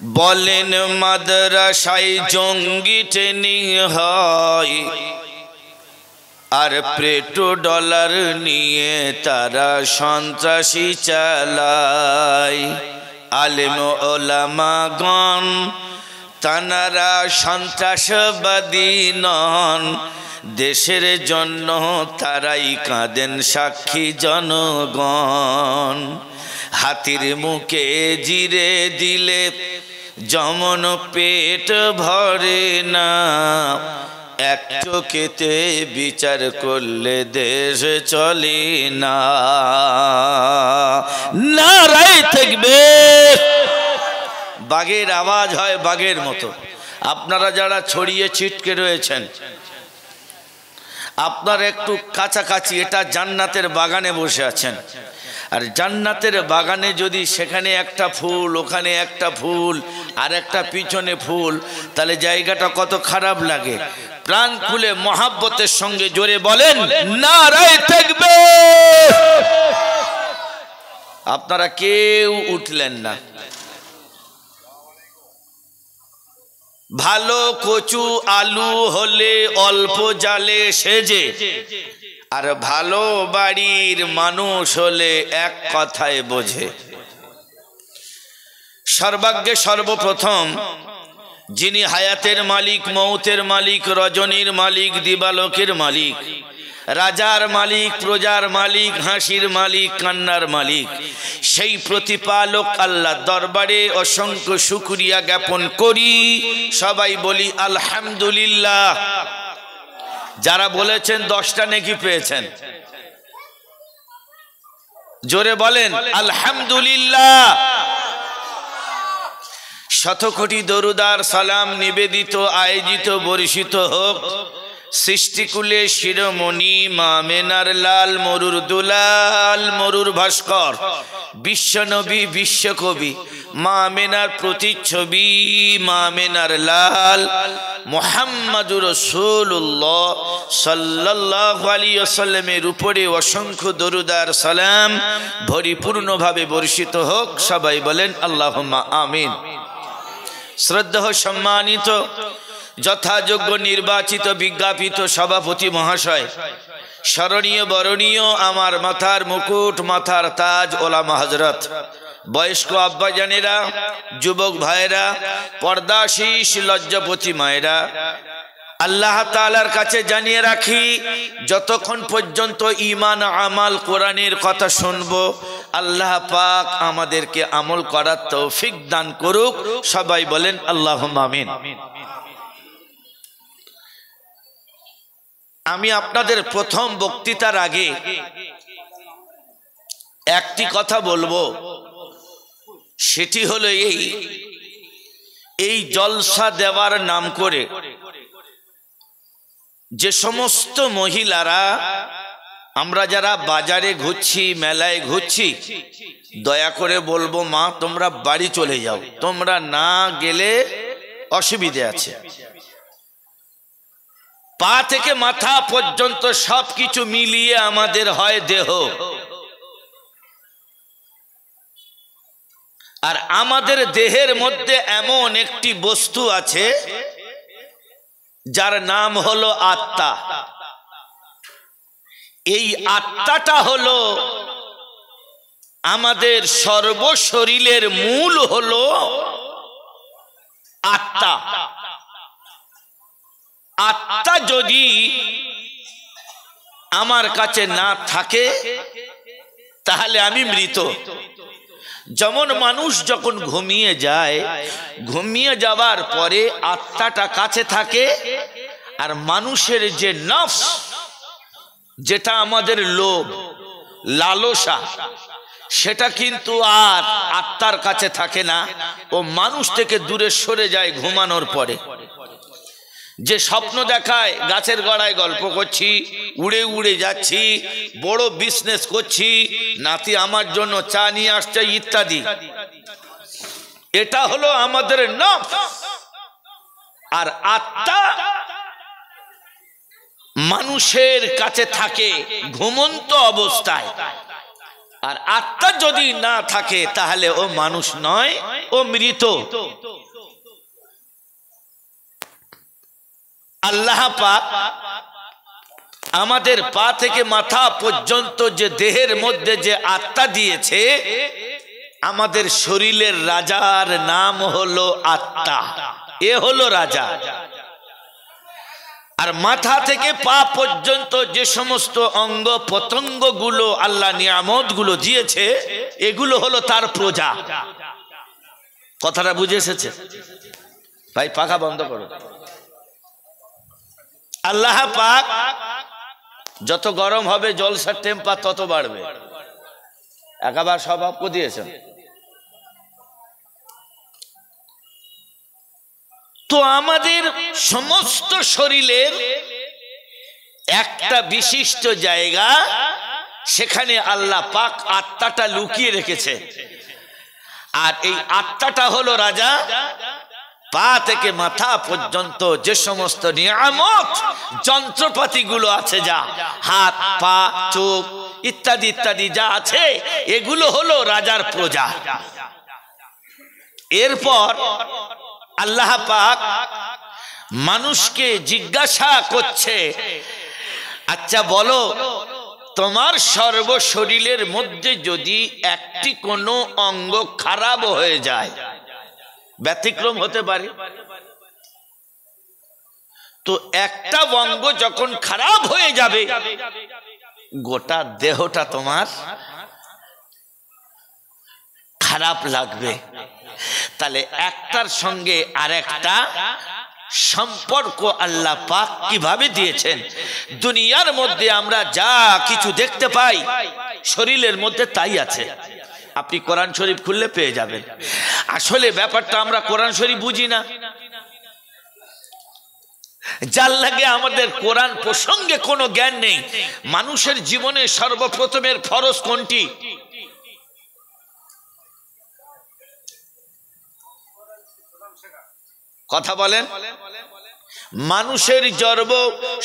বলেন মাদ্রাসায় জঙ্গি ট্রেনিং হয় আর পেট্রো ডলার নিয়ে তারা সন্ত্রাসী চালায়। আলেম ওলামাগণ তানারা সন্ত্রাসবাদী নন, দেশের জন্য তারাই কাঁদেন সাক্ষী জনগণ। হাতির মুখে জিরে দিলে যেমন পেট ভরে না, এক চোখেতে বিচার করলে দেশ চলে না। নারায়ে তাকবীর। বাঘের আওয়াজ হয় বাঘের মতো। আপনারা যারা ছড়িয়ে ছিটকে রয়েছেন, আপনারা একটু কাছাকাছি, এটা জান্নাতের বাগানে বসে আছেন। আর জান্নাতের বাগানে যদি সেখানে একটা ফুল, ওখানে একটা ফুল, আর একটা পিছনে ফুল, তাহলে জায়গাটা কত খারাপ লাগে। প্রাণ খুলে মহাব্বতের সঙ্গে জোরে বলেন নারায়ে তাকবীর। আপনারা কেউ উঠলেন না। ভালো কচু আলু হলে অল্প জালে সেজে, আর ভালো বাড়ির মানুষ হলে এক কথায় বোঝে। সর্বাগ্যে সর্বপ্রথম যিনি হায়াতের মালিক, মৌতের মালিক, রজনীর মালিক, দিবালোকের মালিক, রাজার মালিক, প্রজার মালিক, হাসির মালিক, কান্নার মালিক, সেই প্রতিপালক আল্লাহ দরবারে অসংখ্য শুকরিয়া জ্ঞাপন করি। সবাই বলি আলহামদুলিল্লাহ। যারা বলেছেন 10টা নেকি পেয়েছেন, জোরে বলেন আলহামদুলিল্লাহ। শত কোটি দরুদার সালাম নিবেদিত, আয়োজিত, বর্ষিত হোক সৃষ্টিকুলে শিরোমণি মা মেনার লাল, মরুর দুলাল, মরুর ভাস্কর, বিশ্বনবী, বিশ্বকবি, মা মেনার প্রতিচ্ছবি, মা মেনার লাল মুহাম্মাদুর রাসূলুল্লাহ সাল্লাল্লাহু আলাইহি ওয়াসাল্লামের উপরে অসংখ্য দরুদার সালাম পরিপূর্ণভাবে বর্ষিত হোক। সবাই বলেন আল্লাহুম্মা আমিন। শ্রদ্ধেয় সম্মানিত যথাযোগ্য নির্বাচিত বিজ্ঞাপিত সভাপতি মহাশয়, স্মরণীয় বরণীয় আমার মাথার মুকুট, মাথার তাজ ওলামা হযরত, বয়স্ক আব্বাজানেরা, যুবক ভাইরা, পর্দাশীশ লজ্জাপতি মায়েরা, আল্লাহ তাআলার কাছে জানিয়ে রাখি, যতক্ষণ পর্যন্ত ঈমান আমাল কোরআনের কথা শুনবো, আল্লাহ পাক আমাদেরকে আমল করার তৌফিক দান করুক। সবাই বলেন আল্লাহুম্মা আমিন। আমি আপনাদের প্রথম বক্তৃতার আগে একটি কথা বলবো, সেটি হলো এই জলসা দেওয়ার নাম করে যে সমস্ত মহিলারা, আমরা যারা বাজারে ঘুরছি, মেলায় ঘুরছি, দয়া করে বলবো মা তোমরা বাড়ি চলে যাও, তোমরা না গেলে অসুবিধে আছে। পা থেকে মাথা পর্যন্ত সবকিছু মিলিয়ে আমাদের হয় দেহ, আর আমাদের দেহের মধ্যে এমন একটি বস্তু আছে যার নাম হলো আত্মা। এই আত্মাটা হলো আমাদের সর্বশরীরের মূল, হলো আত্মা। আত্মা যদি আমার কাছে না থাকে তাহলে আমি মৃত। যেমন মানুষ যখন ঘুমিয়ে যায়, ঘুমিয়ে যাওয়ার পরে আত্মাটা কাছে থাকে, আর মানুষের যে নফস, যেটা আমাদের লোভ, লালসা, সেটা কিন্তু আর আত্মার কাছে থাকে না, ও মানুষ থেকে দূরে সরে যায় ঘুমানোর পরে। যে স্বপ্ন দেখায় গাছের গড়ায় গল্প করছি, উড়ে উড়ে যাচ্ছি, বড় বিজনেস করছি, নাতি আমার জন্য চা নিয়ে আসছে ইত্যাদি, এটা হলো আমাদের নফস। আর আত্মা মানুষের কাছে থাকে ঘুমন্ত অবস্থায়, আর আত্মা যদি না থাকে তাহলে ও মানুষ নয়, ও মৃত। আল্লাহ পাক আমাদের পা থেকে মাথা পর্যন্ত যে দেহের মধ্যে যে আত্মা দিয়েছে, আমাদের শরীরের রাজার নাম হলো আত্মা। এ হলো রাজা। আর মাথা থেকে পা পর্যন্ত যে সমস্ত অঙ্গ প্রত্যঙ্গ গুলো আল্লাহ নিয়ামত গুলো দিয়েছে, এগুলো হলো তার প্রজা। কথাটা বুঝে এসেছে ভাই? পাখা বন্ধ করো। আল্লাহ পাক যত গরম হবে জলসার টেম্পার তত বাড়বে। একেবার স্বভাব করে দিয়েছেন। তো আমাদের সমস্ত শরীরের একটা বিশিষ্ট জায়গা, সেখানে আল্লাহ পাক আত্মাটা লুকিয়ে রেখেছে। আর এই আত্মাটা হলো রাজা। পা থেকে মাথা পর্যন্ত যে সমস্ত নিয়ামত যন্ত্রপাতি গুলো আছে, যা হাত পা চোখ ইত্যাদি ইত্যাদি যা আছে, এগুলো হলো রাজার প্রজা। এরপর আল্লাহ পাক মানুষকে জিজ্ঞাসা করছে, আচ্ছা বলো, তোমার সর্ব শরীরের মধ্যে যদি একটি কোনো অঙ্গ খারাপ হয়ে যায়, ব্যতিক্রম হতে পারে, তো একটা অঙ্গ যখন খারাপ হয়ে যাবে, গোটা দেহটা তোমার খারাপ লাগবে। তাহলে একটার সঙ্গে আরেকটা সম্পর্ক আল্লাহ পাক কিভাবে দিয়েছেন? দুনিয়ার মধ্যে আমরা যা কিছু দেখতে পাই শরীরের মধ্যে তাই আছে। আপনি কোরআন শরীফ খুললে পেয়ে যাবেন। আসলে ব্যাপারটা আমরা কোরআন শরীফ বুঝি না, যার লাগে আমাদের কোরআন প্রসঙ্গে কোনো জ্ঞান নেই। মানুষের জীবনে সর্বপ্রথমের ফরজ কোনটি? কথা বলেন। মানুষের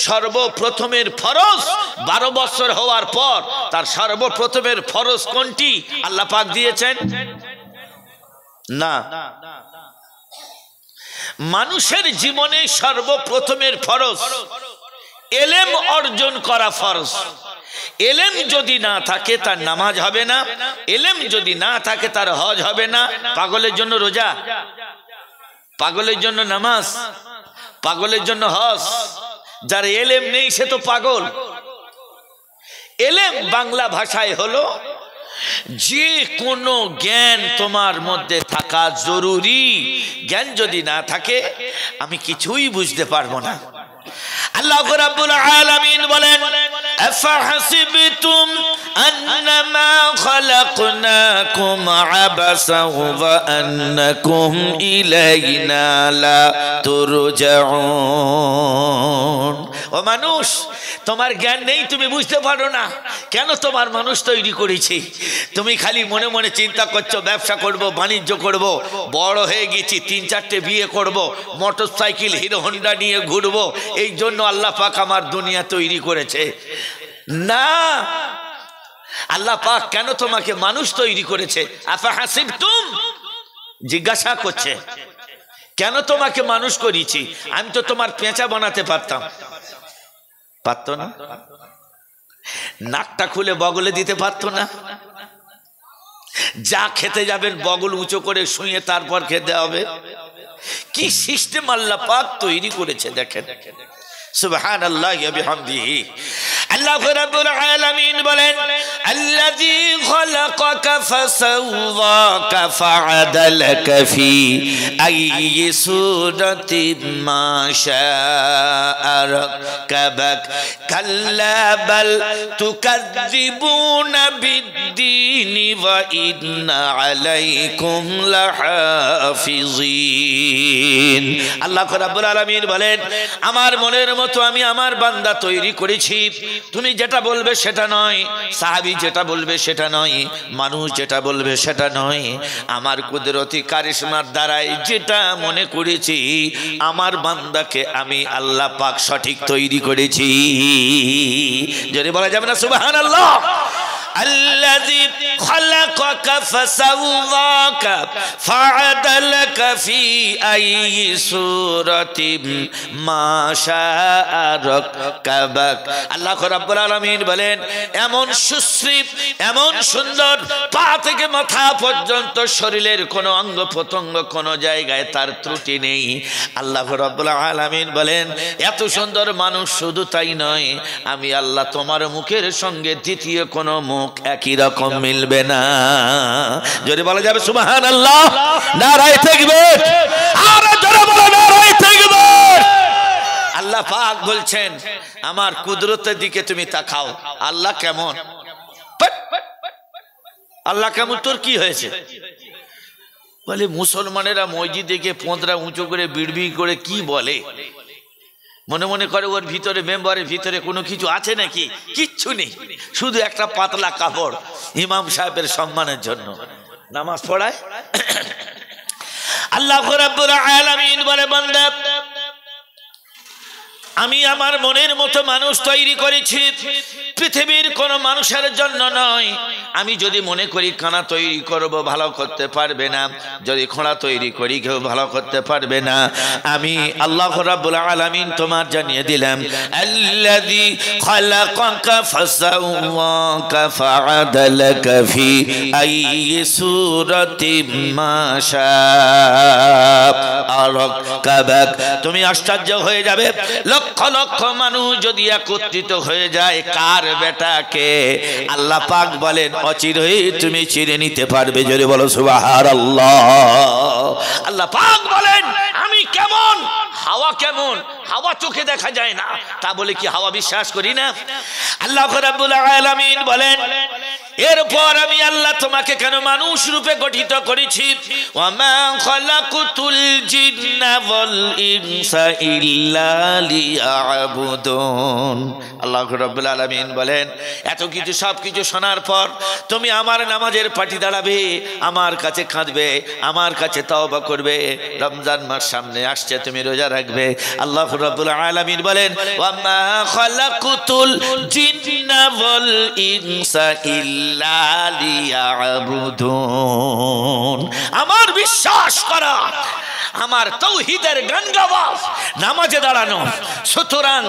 সর্বপ্রথমের ফরজ 12 বছর হওয়ার পর তার সর্বপ্রথমের ফরজ কোনটি আল্লাহ পাক দিয়েছেন? না, মানুষের জীবনে সর্বপ্রথমের ফরজ ইলম অর্জন করা ফরজ। ইলম যদি না থাকে তার নামাজ হবে না, ইলম যদি না থাকে তার হজ হবে না। পাগলের জন্য রোজা, পাগলের জন্য নামাজ, পাগলের জন্য হজ। যার ইলম নেই সে তো পাগল। ইলম বাংলা ভাষায় হলো যে কোনো জ্ঞান তোমার মধ্যে থাকা জরুরি। জ্ঞান যদি না থাকে আমি কিছুই বুঝতে পারবো না। আল্লাহ রাব্বুল আলামিন বলেন, আফাহাসিবতুম আন্নামা খালাকনাকুম আবাসাও ওয়া আন্নাকুম ইলাইনা লা তুরজাউন। ও মানুষ, তোমার জ্ঞান নেই, তুমি বুঝতে পারো না কেন তোমার মানুষ তৈরি করেছি। তুমি খালি মনে মনে চিন্তা করছো ব্যবসা করব, বাণিজ্য করব, বড় হয়ে গেছি 3-4টে বিয়ে করব, মোটরসাইকেল হিরো হোন্ডা নিয়ে ঘুরবো, এই জন্য আল্লাহ পাক আমার দুনিয়া তৈরি করেছে। না, আল্লাহ পাক কেন তোমাকে মানুষ তৈরি করেছে? আফাহাসিবতুম, জিজ্ঞাসা করছে কেন তোমাকে মানুষ করেছি। আমি তো তোমার পেঁচা বানাতে পারতাম, পারতো না? নাকটা খুলে বগলে দিতে পারতো না? যা খেতে যাবেন বগল উঁচু করে শুয়ে তারপর খেতে হবে। কি সিস্টেম আল্লাহ পাক তৈরি করেছে দেখেন। সুবহানাল্লাহি ওয়া বিহামদিহি। আল্লাহ রাব্বুল আলামিন বলেন, আল্লাযী খালাকাকা ফাসাওয়াকা ফাআদালাকা ফি আইয়ি সূরাতিন মা শাআ রাকাবাক কাল্লা বাল তুকাযযিবুনা বিদ্দীনি ওয়া ইন্না আলাইকুম লাহাফিজিন। আল্লাহ রাব্বুল আলামিন বলেন, আমার মনের মতো আমি আমার বান্দা তৈরি করেছি। তুমি যেটা বলবে সেটা নয়, সাহাবী যেটা বলবে সেটা নয়, মানুষ যেটা বলবে সেটা নয়। আমার কুদরতি কারিশমার দ্বারাই যেটা মনে করেছি আমার বান্দাকে আমি আল্লাহ পাক সঠিক তৈরি করেছি। যদি বলা যাবে না সুবহানাল্লাহ। আল্লাযী খালাকাকা ফাসাওয়াকা ফাআদালাকা ফি আইয়ি সূরাতিন মা শাআ রাক্কাবাক। আল্লাহ রাব্বুল আলামিন বলেন, এমন সুশ্রী, এমন সুন্দর, পা থেকে মাথা পর্যন্ত শরীরের কোনো অঙ্গ প্রত্যঙ্গ কোনো জায়গায় তার ত্রুটি নেই। আল্লাহ রাব্বুল আলামিন বলেন, এত সুন্দর মানুষ, শুধু তাই নয়, আমি আল্লাহ তোমার মুখের সঙ্গে দ্বিতীয় কোনো মুখ একই রকম মিলবে না। যদি বলা যাবে সুবহানাল্লাহ, নারায়ে তাকবীর, আর জোরে বলো নারায়ে তাকবীর। আল্লাহ পাক বলছেন, আমার কুদরতের দিকে তুমি তাকাও। আল্লাহ কেমন? আল্লাহ কেমন? তোর কি হয়েছে? বলে মুসলমানেরা মসজিদে গিয়ে পোঁদরা উঁচু করে বিড়বিড় করে কি বলে, মনে মনে করে ওর ভিতরে, মেম্বারের ভিতরে কোনো কিছু আছে নাকি? কিচ্ছু নেই, শুধু একটা পাতলা কাপড় ইমাম সাহেবের সম্মানের জন্য নামাজ পড়ায়। আল্লাহ রাব্বুল আলামিন বলে, বান্দা, আমি আমার মনের মতো মানুষ তৈরি করেছি, পৃথিবীর কোন মানুষের জন্য নয়। আমি যদি মনে করি কানা তৈরি করব, ভালো করতে পারবে না। যদি খোঁড়া তৈরি করি, কেউ ভালো করতে পারবে না। আমি আল্লাহ রাব্বুল আলামিন তোমার জানিয়ে দিলাম, আল্লাযী খালাকাকা ফাসাওয়াকা ফাআদালাকা ফি আইয়ি সূরাতিন মা শাআ রাক্কাবাক। তুমি আশ্চর্য হয়ে যাবে, লক্ষ লক্ষ মানুষ যদি একত্রিত হয়ে যায়, কার বেটাকে? আল্লাহ পাক বলেন, অচিরেই তুমি চিনে নিতে পারবে। জোরে বলো সুবহানাল্লাহ। আল্লাহ পাক বলেন, আমি কেমন? হাওয়া কেমন? হাওয়া চোখে দেখা যায় না, তা বলে কি হাওয়া বিশ্বাস করি না? আল্লাহ রাব্বুল আলামিন বলেন, এরপর আমি আল্লাহ তোমাকে কেন মানুষ রূপে গঠিত করেছি। ওয়ামা খালাকুতুল জিন্না ওয়াল ইনসা ইল্লা লিয়াবুদুন। আল্লাহ রাব্বুল আলামিন বলেন, এত কিছু, সব কিছু শোনার পর তুমি আমার নামাজের পাটি দাঁড়াবে, আমার কাছে কাঁদবে, আমার কাছে তওবা করবে। রমজান মাস সামনে আসছে, তুমি রোজা রাখবে। আল্লাহ রাব্বুল আলামিন বলেন, ওয়ামা খালাকুতুল জিন্না ওয়াল ইনসা ইল্লা লিয়াবুদুন। আমার বিশ্বাস করা, আমার তাওহীদের গান গাওয়া, নামাজে দাঁড়ানো। সুতরাং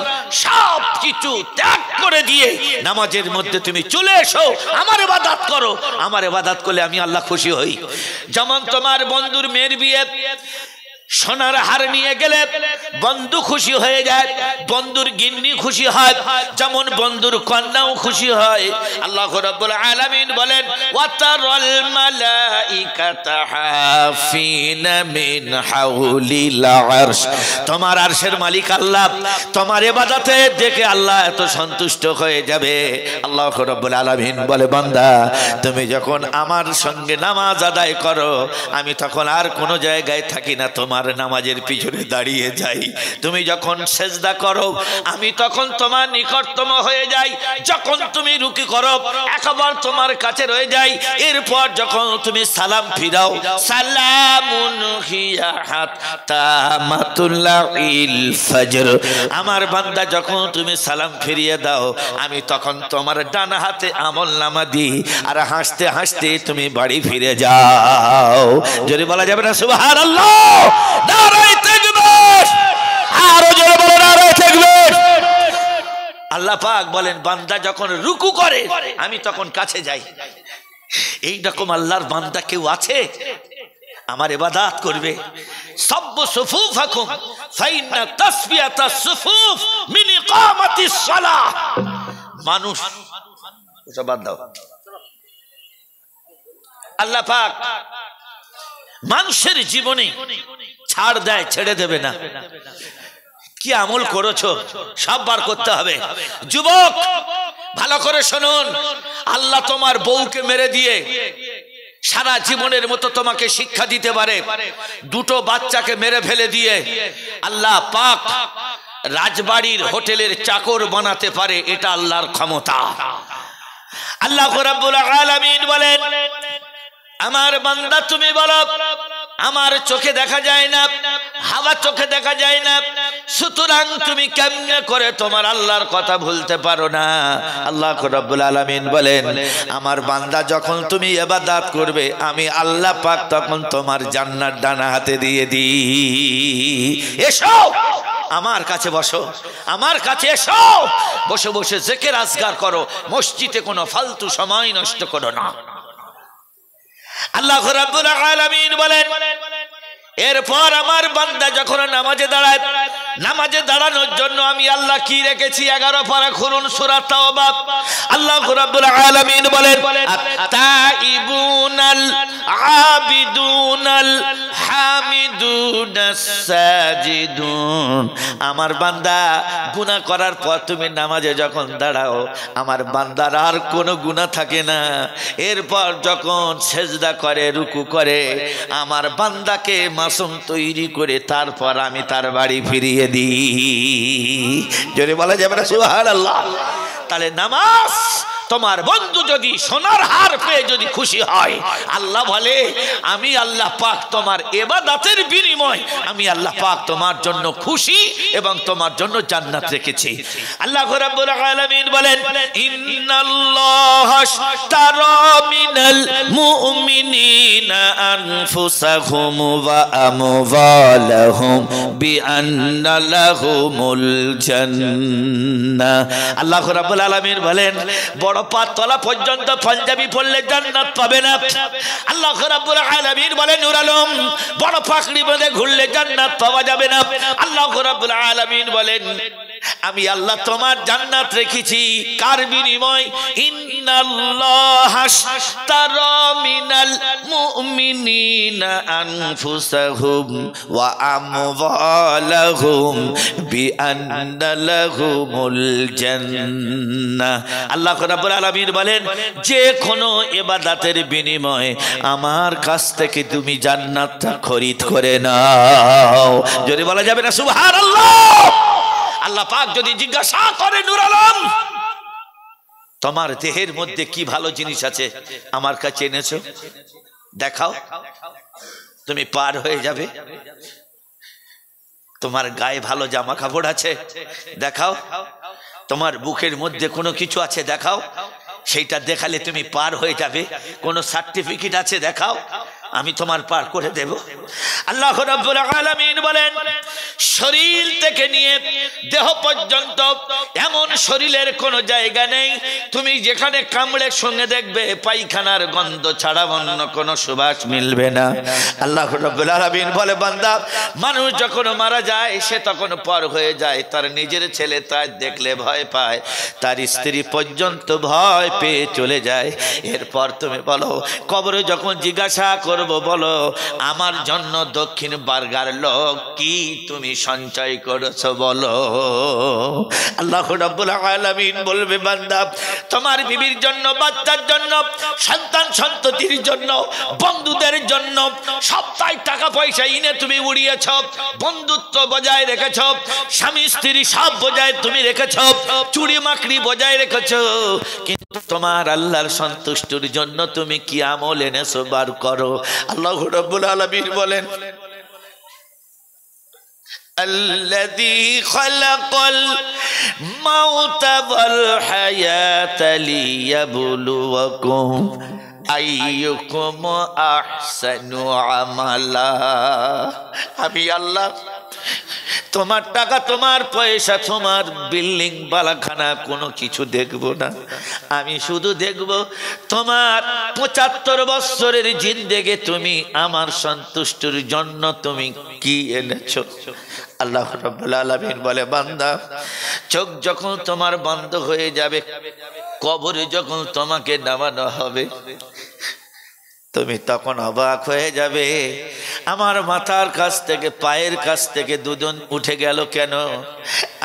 সব কিছু ত্যাগ করে দিয়ে নামাজের মধ্যে তুমি চলে এসো, আমার ইবাদত করো। আমার ইবাদত করলে আমি আল্লাহ খুশি হই। যেমন তোমার বন্ধুর মেয়ের বিয়ে, সোনার হার নিয়ে গেলে বন্ধু খুশি হয়ে যায়, বন্ধুর গিন্নি খুশি হয়, যেমন বন্ধুর কন্যাও খুশি হয়। আল্লাহ রাব্বুল আলামিন বলেন, ওয়াতারাল মালাইকাতা হাফিনা মিন হাউলিল আরশ। তোমার আরশের মালিক আল্লাহ, তোমার ইবাদতে দেখে আল্লাহ এত সন্তুষ্ট হয়ে যাবে। আল্লাহ রাব্বুল আলামিন বলে, বান্দা, তুমি যখন আমার সঙ্গে নামাজ আদায় করো, আমি তখন আর কোনো জায়গায় থাকি না, তোমার নামাজের পিছনে দাঁড়িয়ে যাই। তুমি যখন সেজদা করো, আমি তখন তোমার নিকটতম হয়ে যাই। যখন তুমি রুকু করো, একবার তোমার কাছে রয়ে যাই। এরপর যখন তুমি সালাম ফিরাও, সালামুন হিয়া হাত্তা মাতুল্লাইল ফজর। আমার বান্দা, যখন তুমি সালাম ফিরিয়ে দাও, আমি তখন তোমার ডান হাতে আমলনামা দিই, আর হাসতে হাসতে তুমি বাড়ি ফিরে যাও। যদি বলা যাবে না সুবহানাল্লাহ, নারায়ে তাকবীর, আরো জোরে বলো নারায়ে তাকবীর। আল্লাহ পাক বলেন, বান্দা যখন রুকু করে, আমি তখন কাছে যাই। এই রকম আল্লাহর বান্দা কেউ আছে? আমার ইবাদত করবে। সাব্বু সুফুফাকুম ফাইন্না তাসবিয়াতাস সুফুফ মিন ইকামাতিস সালাহ। মানুষ ওসব বাদ দাও। আল্লাহ পাক মানুষের জীবনে ছাড় দেয়, ছেড়ে দেবে না। কি আমল করেছো সব বার করতে হবে। যুবক, ভালো করে শুনুন, আল্লাহ তোমার বউকে মেরে দিয়ে সারা জীবনের মতো তোমাকে শিক্ষা দিতে পারে। দুটো বাচ্চাকে মেরে ফেলে দিয়ে আল্লাহ পাক রাজবাড়ির হোটেলের চাকর বানাতে পারে। এটা আল্লাহর ক্ষমতা। আল্লাহ রাব্বুল আলামিন বলেন, আমার বান্দা তুমি বলো আমার চোখে দেখা যায় না, হাওয়া চোখে দেখা যায় না, সুতরাং তুমি কেমনে করে তোমার আল্লাহর কথা ভুলতে পারো না? আল্লাহ রাব্বুল আলামিন বলেন, আমার বান্দা যখন তুমি ইবাদত করবে আমি আল্লাহ পাক তখন তোমার জান্নাত ডানা হাতে দিয়ে দিই। এসো আমার কাছে বসো, আমার কাছে এসো, বসে বসে জিকির আজকার করো, মসজিদে কোনো ফালতু সময় নষ্ট করো না। আল্লাহ রাব্বুল আলামিন বলেন, এরপর আমার বান্দা যখন নামাজে দাঁড়ায়, নামাজে দাঁড়ানোর জন্য আমি আল্লাহ কি রেখেছি? 11 পারা খুলুন সূরা তাওবা। আল্লাহ রাব্বুল আলামিন বলেন, আত-তাইবুনাল আবিদুনাল হামিদুনাস সাজিদুন। আমার বান্দা গুনাহ করার পর তুমি নামাজে যখন দাঁড়াও, আমার বান্দার আর কোনো গুনাহ থাকে না। এরপর যখন সেজদা করে, রুকু করে, আমার বান্দাকে মাসুম তৈরি করে তারপর আমি তার বাড়ি ফিরিয়ে দিই। যদি বলা যাবে না সুবহানাল্লাহ? তাহলে নামাজ তোমার বন্ধু যদি সোনার হার পেয়ে যদি খুশি হয়, আল্লাহ বলে আমি আল্লাহ পাক তোমার ইবাদতের বিনিময় আমি আল্লাহ পাক তোমার জন্য খুশি এবং তোমার জন্য জান্নাত রেখেছি। আল্লাহ রাব্বুল আলামিন বলেন, ইন্নাল্লাহা আশতারা মিনাল মুমিনিনা আনফুসাহুম ওয়া আমওয়ালাহুম বিআন্না লাহুমুল জান্নাহ। আল্লাহ রাব্বুল আলামিন বলেন, বড় পাতলা পর্যন্ত পাঞ্জাবি পরলে জান্নাত পাবে না। আল্লাহ রাব্বুল আলামিন বলেন, নূর আলম বড় পাগড়ি বেঁধে ঘুরলে জান্নাত পাওয়া যাবে না। আল্লাহ রাব্বুল আলামিন বলেন, আমি আল্লাহ তোমার জান্নাত রেখেছি কার বিনিময়? ইন্নাল্লাহা আশতারা মিনাল মুমিনিনা আনফুসাহুম ওয়া আমওয়ালাহুম বিআন্না লাহুমুল জান্নাহ। আল্লাহ রাব্বুল আলামিন বলেন, যে কোনো ইবাদতের বিনিময়ে আমার কাছ থেকে তুমি জান্নাতটা খরিদ করে নাও। যদি বলা যাবে না সুবহানাল্লাহ? আল্লাহ পাক যদি জিজ্ঞাসা করে, নূর আলম তোমার দেহের মধ্যে কি ভালো জিনিস আছে আমার কাছে এনেছো, দেখাও, তুমি পার হয়ে যাবে। তোমার গায়ে ভালো জামা কাপড় আছে, দেখাও। তোমার বুকের মধ্যে কোনো কিছু আছে, দেখাও। সেইটা দেখালে তুমি পার হয়ে যাবে। কোনো সার্টিফিকেট আছে, দেখাও, আমি তোমার পার করে দেব। আল্লাহ রাব্বুল আলামিন বলেন, শরীর থেকে নিয়ে দেহ পর্যন্ত এমন শরীরের কোনো জায়গা নেই তুমি যেখানে কামড়ে সঙ্গে দেখবে পায়খানার গন্ধ ছাড়া অন্য কোনো সুবাস মিলবে না। আল্লাহ রাব্বুল আলামিন বলে, বান্দা মানুষ যখন মারা যায় সে তখন পর হয়ে যায়, তার নিজের ছেলে তার দেখলে ভয় পায়, তার স্ত্রী পর্যন্ত ভয় পেয়ে চলে যায়। এরপর তুমি বলো, কবরে যখন জিজ্ঞাসা করব, বলো আমার জন্য দক্ষিণ বার্গার লোক কি তুমি সঞ্চয় করেছো বলো। আল্লাহ রাব্বুল আলামিন বলবে, বান্দা তোমার বিবির জন্য, বাচ্চার জন্য, সন্তান সন্ততির জন্য, বন্ধুদের জন্য সপ্তাহে টাকা পয়সা এনে তুমি উড়িয়েছ, বন্ধুত্ব বজায় রেখেছ, স্বামী স্ত্রী সব বজায় তুমি রেখেছ, চুড়ি মাকড়ি বজায় রেখেছ, কিন্তু তোমার আল্লাহর সন্তুষ্টির জন্য তুমি কি আমল এনেছো বার করো। আল্লাহ রাব্বুল আলামিন বলেন, الذي خلق الموت والحياة ليبلوكم أيكم أحسن عملا। আমি আল্লাহ তোমার টাকা, তোমার পয়সা, তোমার বিল্ডিং বালাখানা কোনো কিছু দেখব না, আমি শুধু দেখব তোমার 75 বছরের জিন্দেগি তুমি আমার সন্তুষ্টির জন্য তুমি কি এনেছো। আল্লাহ রাব্বুল আলামিন বলে, বান্দা চোখ যখন তোমার বন্ধ হয়ে যাবে, কবরে যখন তোমাকে নামানো হবে, তুমি তখন অবাক হয়ে যাবে, আমার মাথার কাছ থেকে পায়ের কাছ থেকে দুজন উঠে গেল কেন?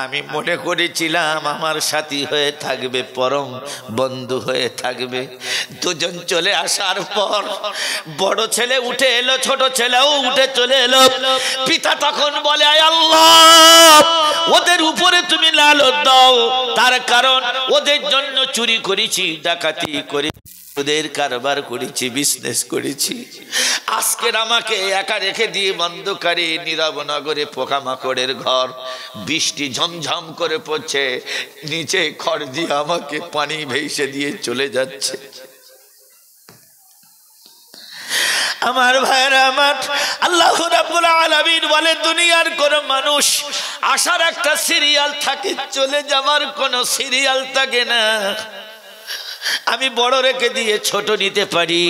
আমি মনে করেছিলাম আমার সাথী হয়ে থাকবে, পরম বন্ধু হয়ে থাকবে। দুজন চলে আসার পর বড় ছেলে উঠে এলো, ছোট ছেলেও উঠে চলে এলো। পিতা তখন বলে, আয় আল্লাহ ওদের উপরে তুমি লালত দাও, তার কারণ ওদের জন্য চুরি করেছি, ডাকাতি করেছি, ওদের কারবার করেছি, বিজনেস করেছি। আজকের আমাকে একা রেখে দিয়ে বন্ধকারে নীরব নগরে পোকামাকড়ের ঘর, বৃষ্টি ঝমঝম করে পড়ছে, নিচে খড় দিয়ে আমাকে পানি ভেসে দিয়ে চলে যাচ্ছে। আমার ভাইরা আমার, আল্লাহ রাব্বুল আলামিন বলে দুনিয়ার কোন মানুষ আসার একটা সিরিয়াল থাকে, চলে যাওয়ার কোন সিরিয়াল থাকে না। আমি বড় রেখে দিয়ে ছোট নিতে পারি,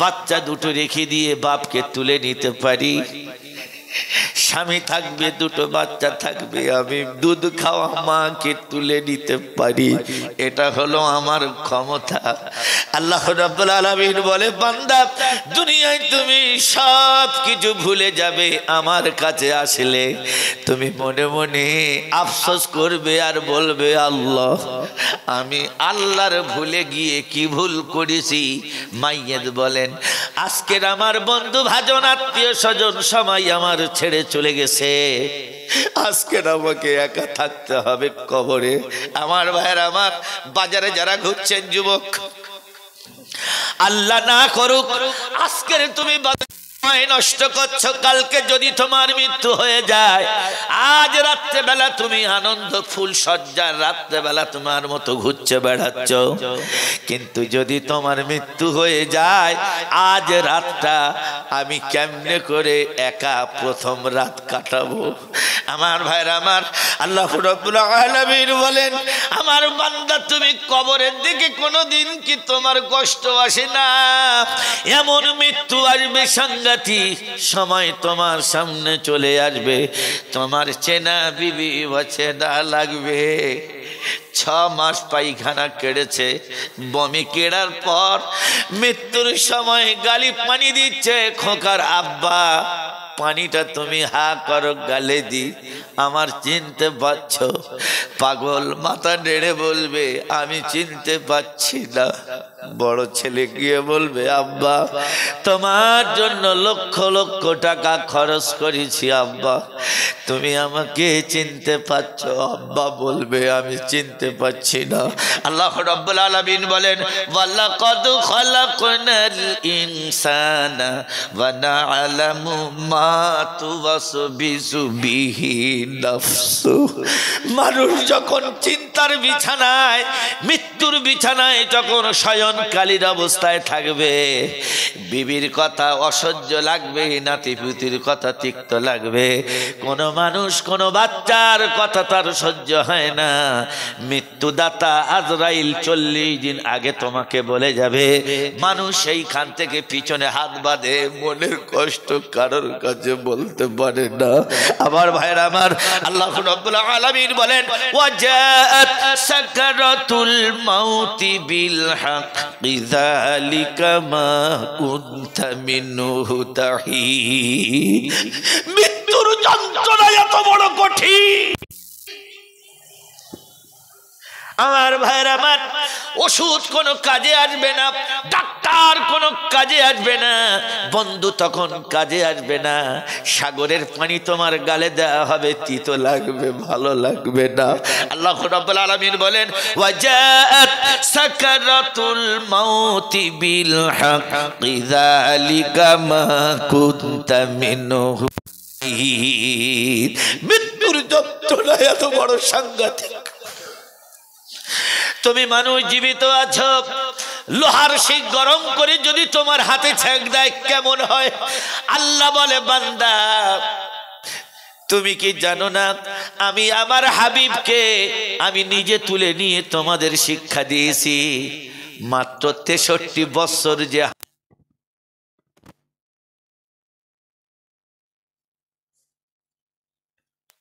বাচ্চা দুটো রেখে দিয়ে বাপকে তুলে নিতে পারি। স্বামী থাকবে, দুটো বাচ্চা থাকবে, আমি দুধ খাওয়া মাকে তুলে নিতে পারি। এটা হলো আমার ক্ষমতা। আল্লাহ রাব্বুল আলামিন বলে বান্দা, দুনিয়ায় তুমি সব কিছু ভুলে যাবে, আমার কাছে আসলে তুমি মনে মনে আফসোস করবে আর বলবে আল্লাহ, আমি আল্লাহর ভুলে গিয়ে কি ভুল করেছি। মাইয়েদ বলেন আজকের আমার বন্ধু ভাজন আত্মীয় স্বজন সবাই আমার ছেড়ে চলে গেছে, আজকে আমাকে একা থাকতে হবে কবরে। আমার ভাইয়ের আমার, বাজারে যারা ঘুরছেন যুবক, আল্লাহ না করুক আজকের তুমি নষ্ট করছো, কালকে যদি তোমার মৃত্যু হয়ে যায়, আজ রাত্রেবেলা তুমি আনন্দ ফুল সজ্জার রাত্রেবেলা তোমার মতো ঘুরছে বেড়াচ্ছ, কিন্তু যদি তোমার মৃত্যু হয়ে যায়, আজ রাতটা আমি কেমনে করে একা প্রথম রাত কাটাবো। আমার ভাইরা আমার, আল্লাহ রাব্বুল আলামিন বলেন আমার বান্দা, তুমি কবরের দিকে কোনোদিন কি তোমার কষ্ট আসে না? এমন মৃত্যু আসবে, সাংঘাতিক সময় তোমার সামনে চলে আসবে, তোমার চেনা বিবি চেনা লাগবে। 6 মাস পায়খানা কেড়েছে, বমি কেড়ার পর মৃত্যুর সময় গালি পানি দিচ্ছে, খোকার আব্বা পানিটা তুমি হা করো গালে দি, আমার চিনতে পারছো? পাগল মাথা নেড়ে বলবে আমি চিনতে পাচ্ছি না। বড় ছেলে গিয়ে বলবে আব্বা তোমার জন্য লক্ষ লক্ষ টাকা খরচ করেছি আব্বা, তুমি আমাকে চিনতে পারছো? আব্বা বলবে আমি চিনতে পাচ্ছি না। আল্লাহ রাব্বুল আলামিন বলেন ওয়ালাকাদ খালাকনাল ইনসানা ওয়া না'লামু মা তুওয়াসবিসু বিহি নাফসু। মানুষ যখন চিন্তার বিছানায়, মৃত্যুর বিছানায় যখন শয়নকালীন অবস্থায় থাকবে, বিবির কথা অসহ্য লাগবে, নাতিপুতির কথা তিক্ত লাগবে, কোন মানুষ কোন বাচ্চার কথা তার সহ্য হয় না। মৃত্যুদাতা আজরাইল 40 দিন আগে তোমাকে বলে যাবে, মানুষ সেইখান থেকে পিছনে হাত বাঁধে, মনের কষ্ট কারোর কাছে বলতে পারে না। আমার ভাইরা আমার, আল্লাহ রাব্বুল আলামিন বলেন ওয়াজাআত সাকারাতুল মাউতি বিল হাক্কি যালিকা মা কুনতা মিনহু তাহিদ। মৃত্যুর যন্ত্রণা এত বড় কঠিন। আমার ভাইরা আমার, ওষুধ কোনো কাজে আসবে না, ডাক্তার কোনো কাজে আসবে না, বন্ধু তখন কাজে আসবে না, সাগরের পানি তোমার গালে দেওয়া হবে, তিতো লাগবে, ভালো লাগবে না। আল্লাহ রাব্বুল আলামিন বলেন ওয়াজাআত সাকারাতুল মাউতি বিল হাক্কি যালিকা মা কুনতা মিনহু তাহিদ। মৃত্যুর যন্ত্রণা এত বড় সাংঘাতিক। তুমি মানুষ জীবিত আছো, লোহার শিক গরম করে যদি তোমার হাতে ছ্যাঁক দেয় কেমন হয়? আল্লাহ বলে বান্দা তুমি কি জানো না, আমি আমার হাবিবকে আমি নিজে তুলে নিয়ে তোমাদের শিক্ষা দিয়েছি। মাত্র 63 বছর যে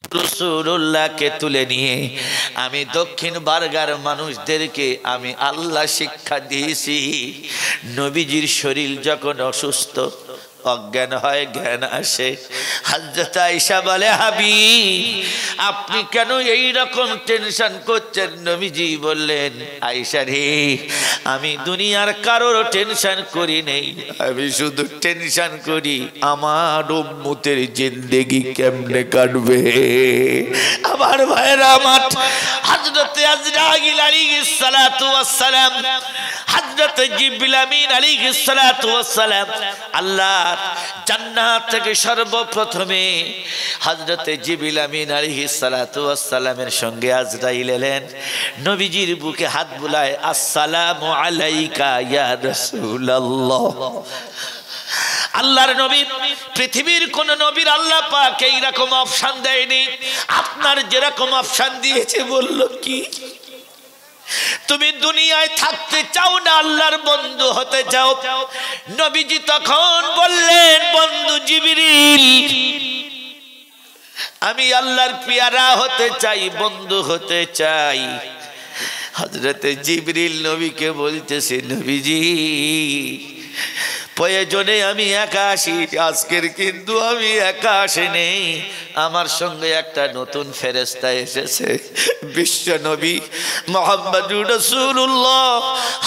রাসূলুল্লাহকে তুলে নিয়ে আমি দক্ষিণ বারগার মানুষদেরকে আমি আল্লাহ শিক্ষা দিয়েছি। নবীজির শরীর যখন অসুস্থ, অজ্ঞান হয়, জ্ঞান আসে, হযরত আয়েশা বলে হাবিব আপনি কেন এই রকম টেনশন করছেন? নবীজি বললেন আয়েশা রে, আমি দুনিয়ার কারোর টেনশন করি নেই, আমি শুধু টেনশন করি আমার উম্মতের জিন্দেগি কেমনে কাটবে। আমার ভাইরা আমার, হযরত আজরাইল আলাইহিস সালাতু ওয়াস সালাম হযরত জিবরিল আমিন আলাইহিস সালাতু ওয়াস সালাম আল্লাহর জান্নাত থেকে সর্বপ্রথমে হযরত জিবরিল আমিন আলাইহিস সালাতু ওয়াস সালামের সঙ্গে আজরাইল এলেন, নবীজির বুকে হাত বুলায়, আসসালামু আলাইকা ইয়া রাসূলুল্লাহ। আল্লাহর নবী, পৃথিবীর কোন নবীর আল্লাহ পাক এইরকম অপশন দেয়নি, আপনার যেরকম অপশন দিয়েছে। বলল কি, তুমি দুনিয়ায় থাকতে চাও না আল্লাহর বন্ধু হতে চাও? নবীজি তখন বললেন, বন্ধু জিবরিল, আমি আল্লাহর পেয়ারা হতে চাই, বন্ধু হতে চাই। হযরত জিবরিল নবীকে বলতেছে, নবীজি প্রয়োজনে আমি একা আসি, আজকের কিন্তু আমি একা আসি নেই, আমার সঙ্গে একটা নতুন ফেরেশতা এসেছে, বিশ্ব নবী মুহাম্মদুর রাসূলুল্লাহ।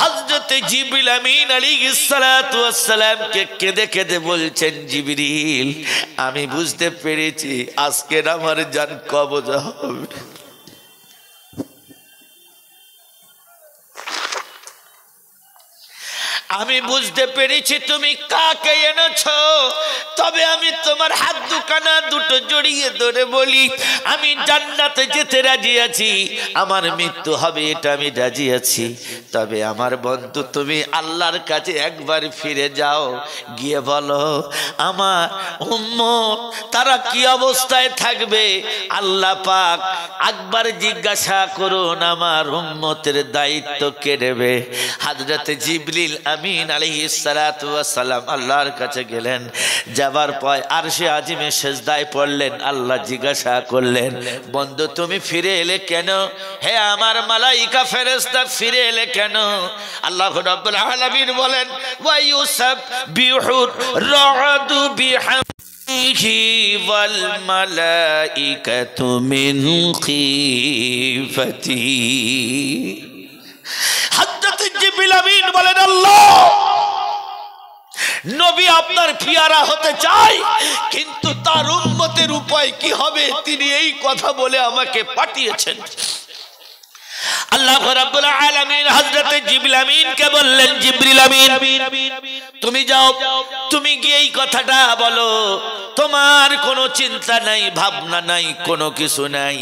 হযরত জিবরিল আমিন আলাইহিস সালাতু ওয়াস সালামকে কেঁদে কেঁদে বলছেন, জিবরিল আমি বুঝতে পেরেছি আজকের আমার জান কবজ হবে। আমি বুঝতে পেরেছি তুমি কাকে এনেছো, তবে আমি তোমার হাত দুখানা দুটো জড়িয়ে ধরে বলি, আমি জান্নাতে যেতে রাজি আছি, আমার মৃত্যু হবে এটা আমি রাজি আছি, তবে আমার বন্ধু তুমি আল্লাহর কাছে একবার ফিরে যাও, গিয়ে বলো আমার উম্মত তারা কি অবস্থায় থাকবে, আল্লাহ পাক একবার জিজ্ঞাসা করুন আমার উম্মতের দায়িত্ব কে নেবে। হযরত জিবরিল আমিন আলাইহিস সালাতু ওয়াস সালাম আল্লাহর কাছে গেলেন, যাবার পর আরশে আজিমে সিজদায় পড়লেন। আল্লাহ জিজ্ঞাসা করলেন, বন্ধু তুমি ফিরে এলে কেন? হে আমার মালাইকা ফেরেশতা ফিরে এলে কেন? আল্লাহ রাব্বুল আলামিন বলেন, ওয়া ইউসাববিহুর রা'দু বিহামদিহি ওয়াল মালাইকাতু মিন খিফাতি। হযরত জিবরিল আমিন বলেন, আল্লাহ নবী আপনার পেয়ারা হতে চায়, কিন্তু তার উম্মতের উপায় কি হবে তিনি এই কথা বলে আমাকে পাঠিয়েছেন। আল্লাহ রাব্বুল আলামিন হযরত জিবরিল আমিনকে বললেন, জিবরিল আমিন তুমি যাও, তুমি গিয়ে এই কথাটা বলো, তোমার কোনো চিন্তা নাই, ভাবনা নাই, কোনো কিছু নাই,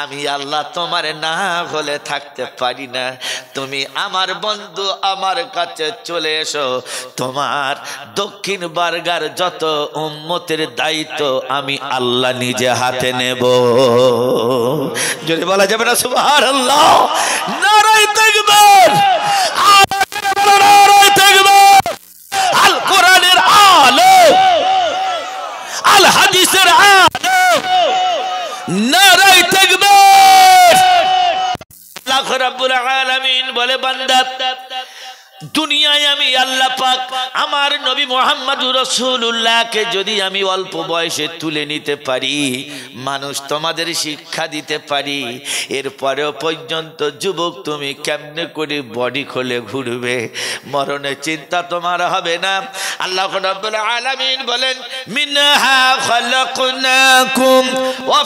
আমি আল্লাহ তোমার না হলে থাকতে পারি না, তুমি আমার বন্ধু আমার কাছে চলে এসো, তোমার দক্ষিণ বারগার যত উম্মতের দায়িত্ব আমি আল্লাহ নিজে হাতে নেব। যদি বলা যাবে না সুবহানাল্লাহ, নারায়ে তাকবীর, নারায়ে তাকবীর। আল কোরআনের আলো, আল হাদিসের আলো, নারায়ে তাকবীর। আল্লাহ রাব্বুল আলামিন বলে, বান্দা দুনিয়ায় আমি আল্লাহ পাক আমার নবী মুহাম্মদুর রাসূলুল্লাহকে যদি আমি অল্প বয়সে তুলে নিতে পারি, মানুষ তোমাদের শিক্ষা দিতে পারি, এরপরেও পর্যন্ত যুবক তুমি কেমনে করে বডি খুলে ঘুরবে, মরণের চিন্তা তোমার হবে না। আল্লাহ রাব্বুল আলামিন বলেন, মিনহা খালাকনাকুম ওয়া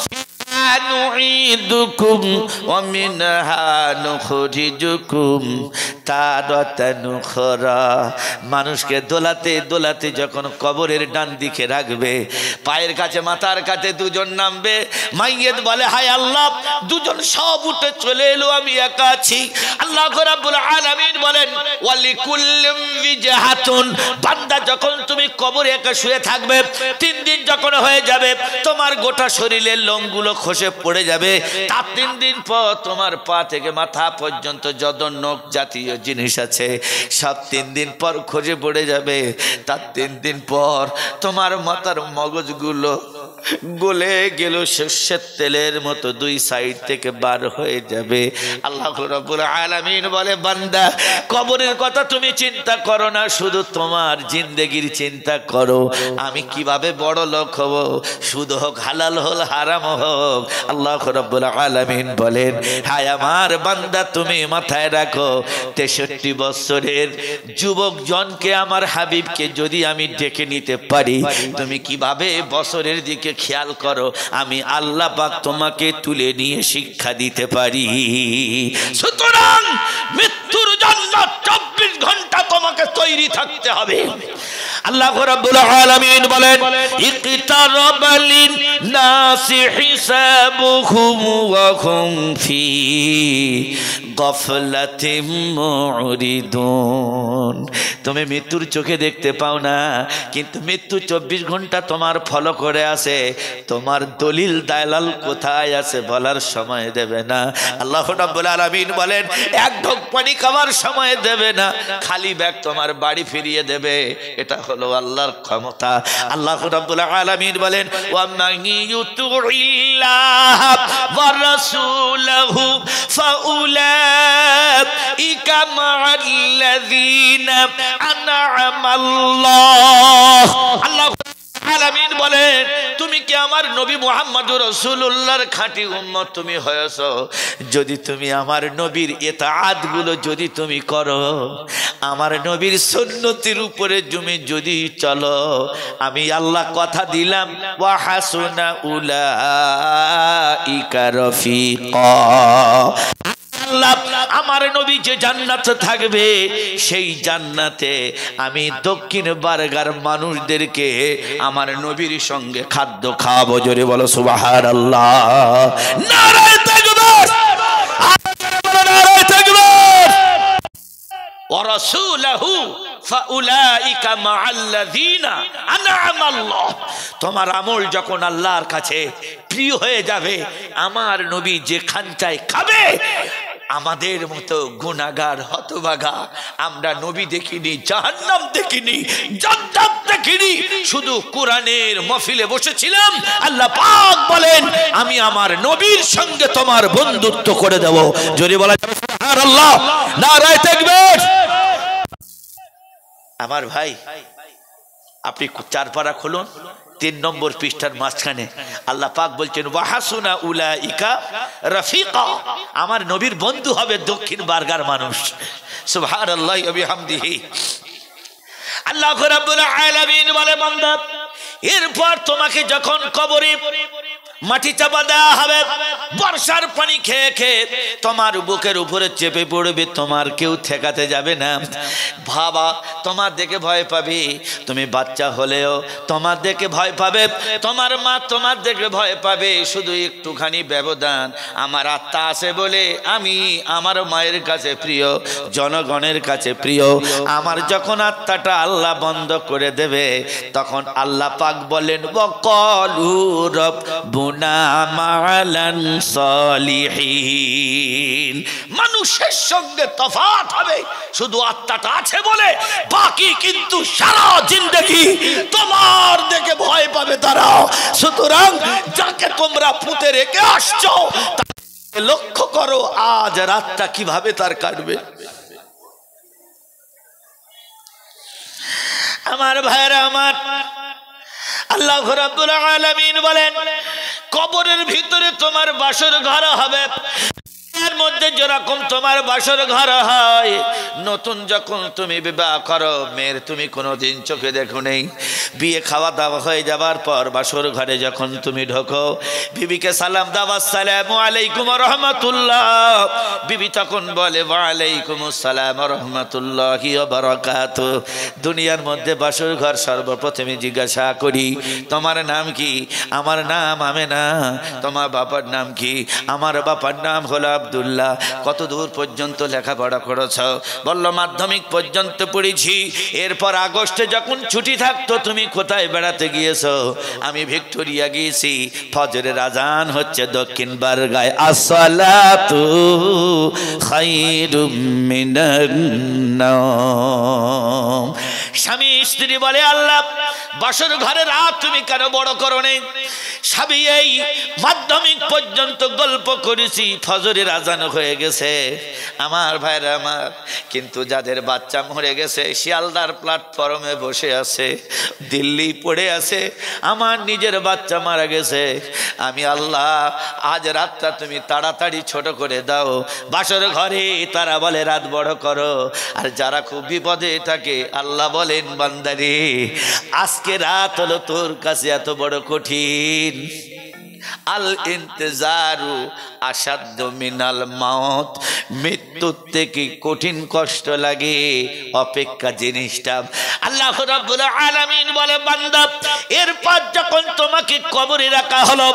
নুঈদুকুম ওয়া মিনহা নুখরিজুকুম তারাতান উখরা। মানুষকে দোলাতে দোলাতে যখন কবরের ডান দিকে রাখবে, পায়ের কাছে মাথার কাছে দুজন নামবে, মাইয়েত বলে হায় আল্লাহ দুজন সব উঠে চলে এলো, আমি একা আছি। আল্লাহ রাব্বুল আলামিন বলেন, ওয়ালিকুল্লিম বিজহাতুন। বান্দা যখন তুমি কবরে একা শুয়ে থাকবে, 3 দিন যখন হয়ে যাবে, তোমার গোটা শরীরের লোমগুলো খসে পড়ে যাবে, তার 3 দিন পর তোমার পা থেকে মাথা পর্যন্ত যত নখ জাতীয় জিনিস আছে সব 3 দিন পর খসে পড়ে যাবে, তার 3 দিন পর তোমার মাথার মগজগুলো গলে গেল সরষের তেলের মতো 2 সাইড থেকে বার হয়ে যাবে। আল্লাহ রাব্বুল আলামিন বলে, বান্দা কবরের কথা তুমি চিন্তা করো না, শুধু তোমার জিন্দেগির চিন্তা করো, আমি কিভাবে বড় লোক হব, সুদ হোক হালাল হোক হারাম হোক। আল্লাহ রাব্বুল আলামিন বলেন, হায় আমার বান্দা তুমি মাথায় রাখো, 63 বছরের যুবক জনকে আমার হাবিবকে যদি আমি ডেকে নিতে পারি, তুমি কিভাবে বছরের দিকে খেয়াল করো, আমি আল্লাহ পাক তোমাকে তুলে নিয়ে শিক্ষা দিতে পারি। সুতরাং মৃত্যুর জান্নাত 24 ঘন্টা তোমাকে তৈরি থাকতে হবে। আল্লাহ রাব্বুল আলামিন বলেন ইকতারাবা লিন-নাসি হিসাবুহুম ওয়া হুম ফি গাফলাতিম মুরিদুন। তুমি মৃত্যুর চোখে দেখতে পাও না, কিন্তু মৃত্যু 24 ঘন্টা তোমার ফলো করে আছে। তোমার দলিল দালাল কোথায় আছে বলার সময় দেবে না। আল্লাহ রাব্বুল আলামিন বলেন এক ঢোক পানি খাওয়ার সময় দেবে না, খালি ব্যাগ তোমার বাড়ি ফিরিয়ে দেবে। এটা হলো আল্লাহর ক্ষমতা। আল্লাহ রাব্বুল আলামিন বলেন ওয়া মান ইউতিইল্লাহ ওয়া রাসূলহু ফাউলাইকা মা'আল্লাযীনা আন'আমাল্লাহ। আল্লাহ আলামিন বলেন তুমি কি আমার নবী মুহাম্মদুর রাসূলুল্লাহর খাঁটি উম্মত তুমি হয়েছো, যদি তুমি আমার নবীর ইতাআত গুলো যদি তুমি করো, আমার নবীর সুন্নতির উপরে তুমি যদি চলো, আমি আল্লাহ কথা দিলাম ওয়া হাসুনা উলাইকা রফিকা। আমার নবী যে জান্নাতে থাকবে, সেই জান্নাতে আমি দক্ষিণ বারগার মানুষদেরকে আমার নবীর সঙ্গে খাদ্য খাওয়াবো। জোরে বলো সুবহানাল্লাহ। নারায়ে তাকবীর, নারায়ে তাকবীর। ওয়া রাসূলুহু ফাউলাইকা মা'আল্লাযীনা আন'আমাল্লাহ। তোমার আমল যখন আল্লাহর কাছে প্রিয় হয়ে যাবে, আমার নবী যে খানটায় খাবে, আমাদের মতো গুনাহগার হতভাগা আমরা নবী দেখিনি, জাহান্নাম দেখিনি, জান্নাত দেখিনি, শুধু কোরআনের মাহফিলে বসেছিলাম। আল্লাহ পাক বলেন আমি আমার নবীর সঙ্গে তোমার বন্ধুত্ব করে দেব। জোরে বলা যাবে সুবহানাল্লাহ, নারায়ে তাকবীর। আমার ভাই, আপনি চার পারা খুলুন, 3 নম্বর পৃষ্ঠার মাঝখানে আল্লাহ পাক বলছেন ওয়া হাসুনা উলাইকা রফিকা। আমার নবীর বন্ধু হবে দক্ষিণ বারগার মানুষ। সুবহানাল্লাহি ওয়া বিহামদিহি। আল্লাহ রাব্বুল আলামিন বলে বান্দা, এরপর তোমাকে যখন কবরে মাটি চাপা দেওয়া হবে, বর্ষার পানি খেয়ে খেয়ে তোমার বুকের উপরে চেপে পড়বে, তোমার কেউ ঠেকাতে যাবে না। বাবা তোমার দেখে ভয় পাবে, তুমি বাচ্চা হলেও তোমার দেখে ভয় পাবে, তোমার মা তোমার দেখে ভয় পাবে। শুধু একটুখানি ব্যবধান, আমার আত্মা আছে বলে আমি আমার মায়ের কাছে প্রিয়, জনগণের কাছে প্রিয়। আমার যখন আত্মাটা আল্লাহ বন্ধ করে দেবে, তখন আল্লাহ পাক বলেন ওয়াকালু রব্বুনা মা'আলান সালিহিন। মানুষের সঙ্গে তফাৎ হবে শুধু আত্মাটা আছে বলে, বাকি কিন্তু সারা জিন্দেগি তোমার দেখে ভয় পাবে তারা। সুতরাং যাকে তোমরা পুঁতে রেখে আসছো, লক্ষ্য করো আজ রাতটা কিভাবে তার কাটবে। আমার ভাইরা আমার, আল্লাহ রাব্বুল আলামিন বলেন কবরের ভিতরে তোমার বাসর ঘর হবে। এর মধ্যে যেরকম তোমার বাসর ঘর হয়, নতুন যখন তুমি বিবাহ করো, মেয়ের তুমি কোনোদিন চোখে দেখো নেই, বিয়ে খাওয়া দাওয়া হয়ে যাবার পর বাসর ঘরে যখন তুমি ঢোকো, বিবিকে সালাম দাও আসসালামু আলাইকুম ওয়া রাহমাতুল্লাহ। বিবি তখন বলে ওয়া আলাইকুমুস সালাম ওয়া রাহমাতুল্লাহি ওয়া বারাকাতুহু। দুনিয়ার মধ্যে বাসর ঘর সর্বপ্রথমে জিজ্ঞাসা করি তোমার নাম কি? আমার নাম আমেনা। তোমার বাবার নাম কি? আমার বাবার নাম হলো আব্দুল্লাহ। কত দূর পর্যন্ত লেখাপড়া করেছ? বলল মাধ্যমিক পর্যন্ত পড়েছি। এরপর আগস্টে যখন ছুটি থাকতো তুমি কোথায় বেড়াতে গিয়েছো? আমি ভিক্টোরিয়া গিয়েছি। ফজরের আজান হচ্ছে দক্ষিণ বারগায়, আসসালাতু খায়রুম মিনান নাওম। স্বামী স্ত্রী বলে আল্লাহ বাসর ঘরে রাত তুমি কেন বড় করো নেই? স্বামী এই মাধ্যমিক পর্যন্ত গল্প করেছি, ফজরের আজান হয়ে গেছে। আমার ভাইরা আমার, কিন্তু যাদের বাচ্চা মরে গেছে শিয়ালদার প্ল্যাটফর্মে বসে আছে, দিল্লি পড়ে আছে, আমার নিজের বাচ্চা মারা গেছে। আমি আল্লাহ আজ রাতটা তুমি তাড়াতাড়ি ছোট করে দাও। বাসর ঘরে তারা বলে রাত বড় করো। আর যারা খুব বিপদে থাকে আল্লাহ বলেন বান্দারে আজকে রাত হলো তোর কাছে এত বড় কঠিন, আল ইন্তেজারু আসাদ্দু মিনাল মাউত, মৃত্যুর থেকে কঠিন কষ্ট লাগে অপেক্ষা জিনিসটা। আল্লাহ রাব্বুল আলামিন বলে বান্দা এরপর যখন তোমাকে কবরে রাখা হলো,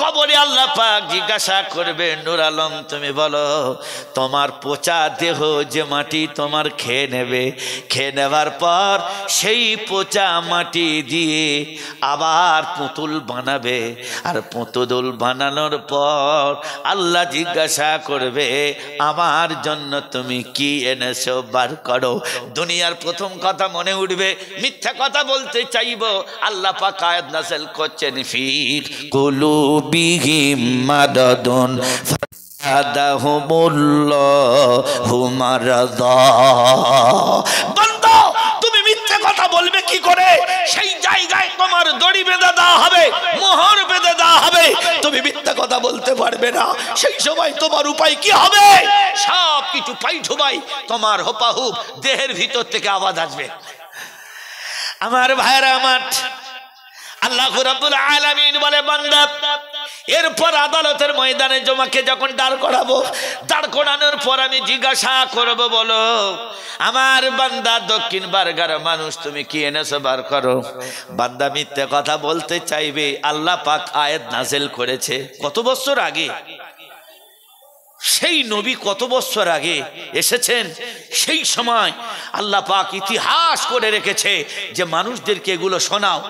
কবরে আল্লাহ পাক জিজ্ঞাসা করবে নূর আলম তুমি বলো তোমার পচা দেহ যে মাটি তোমার খেয়ে নেবে, খেয়ে নেবার পর সেই পচা মাটি দিয়ে আবার পুতুল বানাবে, আর পুতুল বানানোর পর আল্লাহ জিজ্ঞাসা করবে আমার জন্য তুমি কি এনেছো বার করো। দুনিয়ার প্রথম কথা মনে উঠবে, মিথ্যা কথা বলতে চাইবো, আল্লাহ পাক আয়াত নাযিল করছেন ফি কুলুবিহিম মাদাদুন ফাদাহুমুল্লাহু মারাদা। বান্দা তুমি মিথ্যা কথা বলবে কি করে? সেই জায়গায় তোমার দড়ি বেঁধে দেওয়া হবে, মোহর বেঁধে দেওয়া হবে, তুমি মিথ্যা কথা বলতে পারবে না। সেই সময় তোমার উপায় কি হবে? সব কিছু পাই ঠুবাই তোমার হোপাহুপ দেহের ভিতর থেকে আওয়াজ আসবে। আমার ভাইরা আমার, আল্লাহ রাব্বুল আলামিন বলে বান্দা এরপর আদালতের ময়দানে তোমাকে যখন দাঁড় করাবো, দাঁড় করানোর পর আমি জিজ্ঞাসা করব বলো আমার বান্দা দক্ষিণ বারগার মানুষ তুমি কি এনেছো বার করো। বান্দা মিথ্যে কথা বলতে চাইবে, আল্লাহ পাক আয়াত নাযিল করেছে কত বছর আগে, সেই নবী কত বছর আগে এসেছেন, সেই সময় আল্লাহ পাক ইতিহাস করে রেখেছে যে মানুষদেরকে এগুলো শোনাও।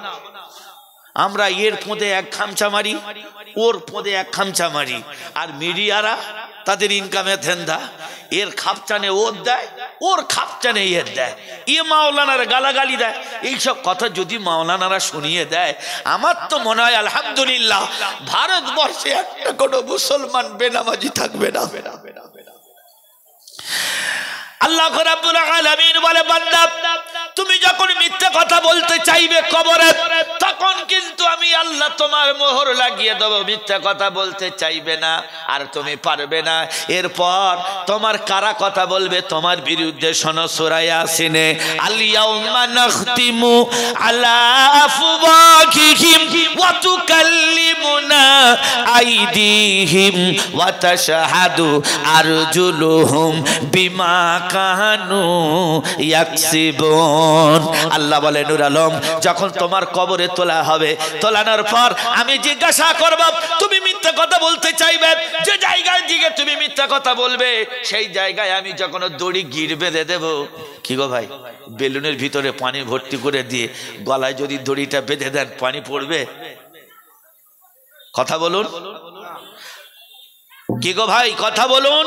আমরা এর পদে এক খামচা মারি, ওর পদে এক খামচা মারি, আর মিডিয়ারা তাদের ইনকামের ধান্দা, এর খাপচানে ওর দেয়, ওর খাপচানে এর দেয়, এ মাওলানার গালাগালি দেয়। এইসব কথা যদি মাওলানারা শুনিয়ে দেয়, আমার তো মনে হয় আলহামদুলিল্লাহ ভারতবর্ষে একটা কোনো মুসলমান বেনামাজি থাকবে না। আল্লাহ রাব্বুল আলামিন বলে বান্দা তুমি যখন মিথ্যা কথা বলতে চাইবে কবরে, তখন কিন্তু আমি আল্লাহ তোমার মোহর লাগিয়ে দেব, মিথ্যা কথা বলতে চাইবে না আর তুমি পারবে না। এরপর তোমার কারা কথা বলবে তোমার বিরুদ্ধে, শোনো সূরা ইয়াসিনে আল ইয়াউমা নাখতিমু আলা আফওয়াহিহিম ওয়া তুকাল্লিমুনা আইদিহিম ওয়া তাশহাদু আরজুলুহুম বিমা কানু ইয়াকসিবুন। আল্লাহ বলে নূর আলম যখন তোমার কবরে তোলা হবে, তোলানোর পর আমি জিজ্ঞাসা করব তুমি মিথ্যা কথা বলতে চাইবে, যে জায়গায় দিকে তুমি মিথ্যা কথা বলবে সেই জায়গায় আমি যখন দড়ি গির বেঁধে দেব। কি গো ভাই, বেলুনের ভিতরে পানি ভর্তি করে দিয়ে গলায় যদি দড়িটা বেঁধে দেন পানি পড়বে? কথা বলুন। কি গো ভাই কথা বলুন।